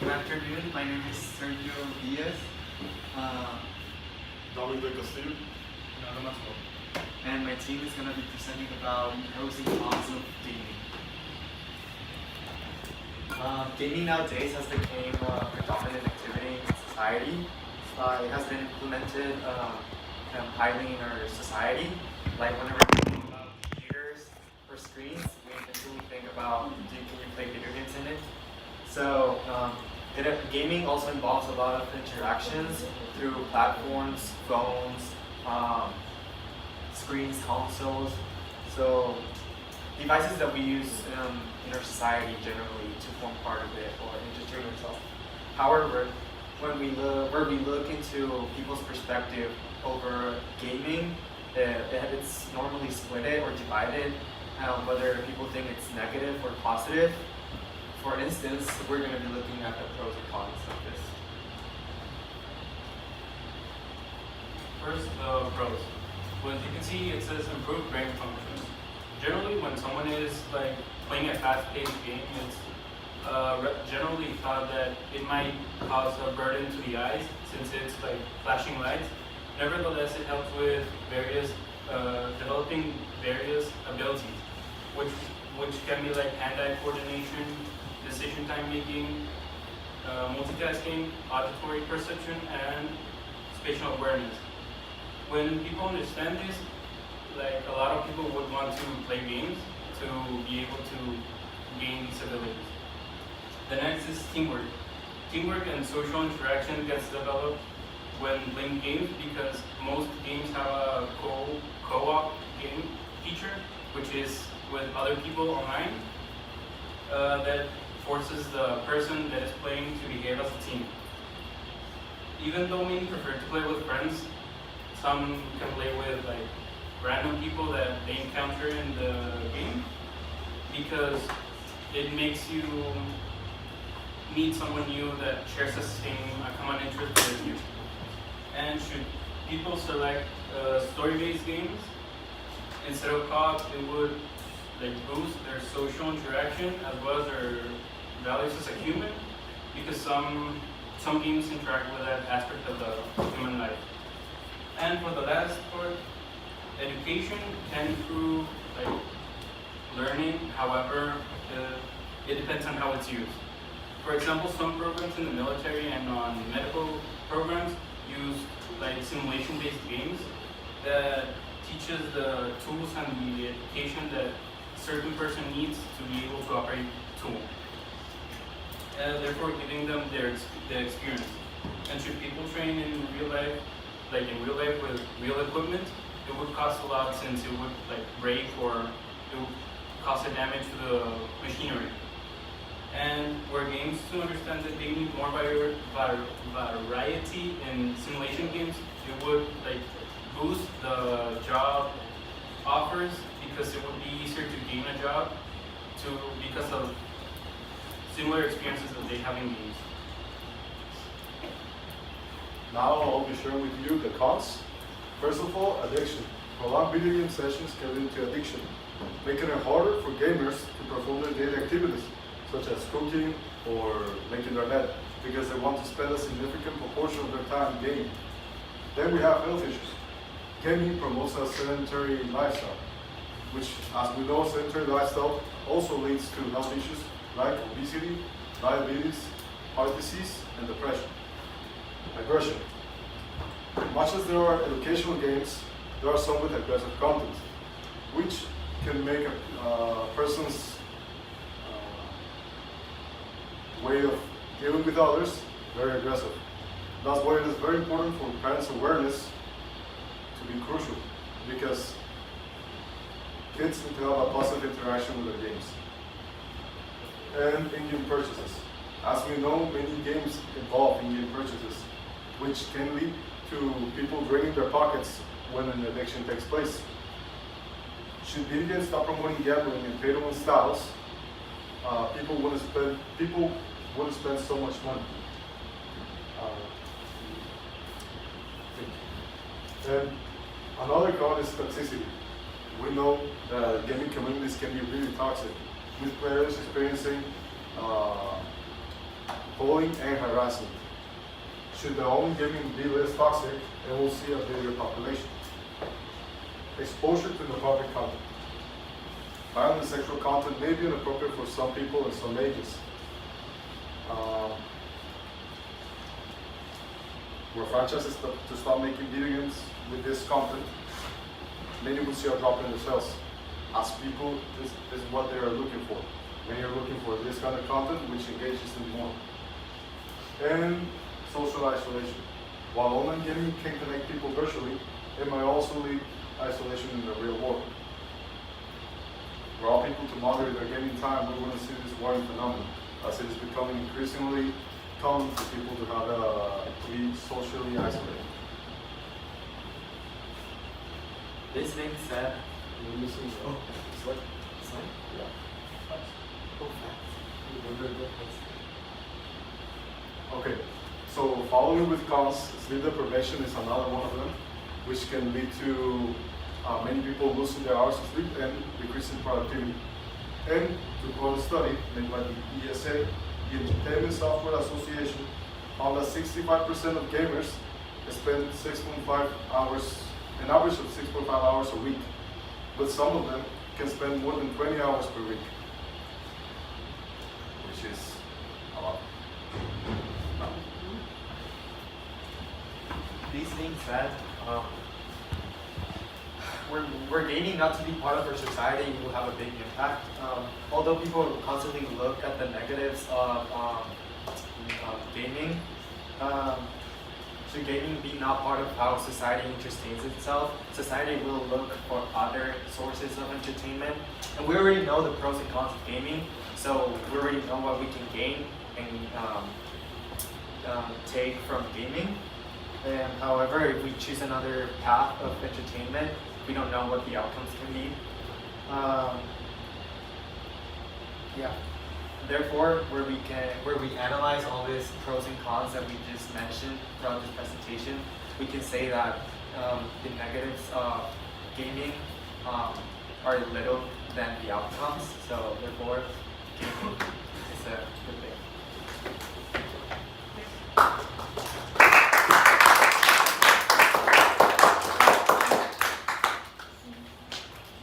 Good afternoon, my name is Sergio Diaz, David del Castillo. and my team is going to be presenting about pros and cons of gaming. Gaming nowadays has become a predominant activity in society. It has been implemented kind of highly in our society. Like whenever we think about computers or screens, we instantly think about can you play video games in it? So gaming also involves a lot of interactions through platforms, phones, screens, consoles. So devices that we use in our society generally to form part of it or entertain ourselves. However, when we look into people's perspective over gaming, it's normally split or divided, whether people think it's negative or positive. For instance, we're going to be looking at the pros and cons of this. First, the pros. Well, as you can see, it says improved brain function. Generally, when someone is playing a fast-paced game, it's generally thought that it might cause a burden to the eyes since it's flashing lights. Nevertheless, it helps with developing various abilities, which can be hand-eye coordination, decision time making, multitasking, auditory perception, and spatial awareness. When people understand this, a lot of people would want to play games to be able to gain these abilities. The next is teamwork. Teamwork and social interaction gets developed when playing games because most games have a co-op game feature, which is with other people online, that forces the person that is playing to behave as a team. Even though many prefer to play with friends, some can play with random people that they encounter in the game because it makes you meet someone new that shares the same common interest with you. And should people select story-based games instead of co-op, it would boost their social interaction as well as their values as a human, because some games interact with that aspect of the human life. And for the last part, education can improve learning. However, it depends on how it's used. For example, some programs in the military and on medical programs use simulation-based games that teaches the tools and the education that a certain person needs to be able to operate the tool. Therefore giving them their experience. And should people train in real life, with real equipment, it would cost a lot since it would break or it would cause a damage to the machinery. And were games to understand that they need more variety in simulation games, it would boost the job offers because it would be easier to gain a job because of similar experiences that they have in games. Now I'll be sharing with you the cons. First of all, addiction. Prolonged video game sessions can lead to addiction, making it harder for gamers to perform their daily activities, such as cooking or making their bed, because they want to spend a significant proportion of their time gaming. Then we have health issues. Gaming promotes a sedentary lifestyle, which, as we know, sedentary lifestyle also leads to health issues like obesity, diabetes, heart disease, and depression. Aggression. Much as there are educational games, there are some with aggressive content, which can make a person's way of dealing with others very aggressive. That's why it is very important for parents' awareness to be crucial, because kids need to have a positive interaction with their games. And in-game purchases. As we know, many games involve in-game purchases, which can lead to people draining their pockets when an addiction takes place. Should video games stop promoting gambling and pay-to-win styles, people wouldn't spend so much money. And another con is toxicity. We know that gaming communities can be really toxic, with players experiencing bullying, and harassment. Should the online gaming be less toxic, and we'll see a bigger population. Exposure to inappropriate content. Violent and sexual content may be inappropriate for some people in some ages. Were franchises to stop making video games with this content, many will see a drop in their sales. As people, this is what they are looking for. Many are looking for this kind of content which engages them more. And social isolation. While online gaming can connect people virtually, it might also lead isolation in the real world. For all people to monitor their gaming time, we want to see this worrying phenomenon, as it is becoming increasingly common for people to have to be socially isolated. This being said, You're missing oh, slide. yeah. Oh, facts. Okay, so following with cons, sleep deprivation is another one of them, which can lead to many people losing their hours of sleep and decreasing productivity. And to quote a study made by the ESA, the Entertainment Software Association, found that 65% of gamers spend 6.5 hours, an average of 6.5 hours a week, but some of them can spend more than 20 hours per week, which is a lot. These being said, we're gaining not to be part of our society will have a big impact. Although people constantly look at the negatives of gaming, should gaming be not part of how society entertains itself, society will look for other sources of entertainment. And we already know the pros and cons of gaming, so we already know what we can gain and take from gaming. However, if we choose another path of entertainment, we don't know what the outcomes can be. Therefore, where we analyze all these pros and cons that we just mentioned throughout this presentation, we can say that the negatives of gaming are little than the outcomes. So therefore, gaming is a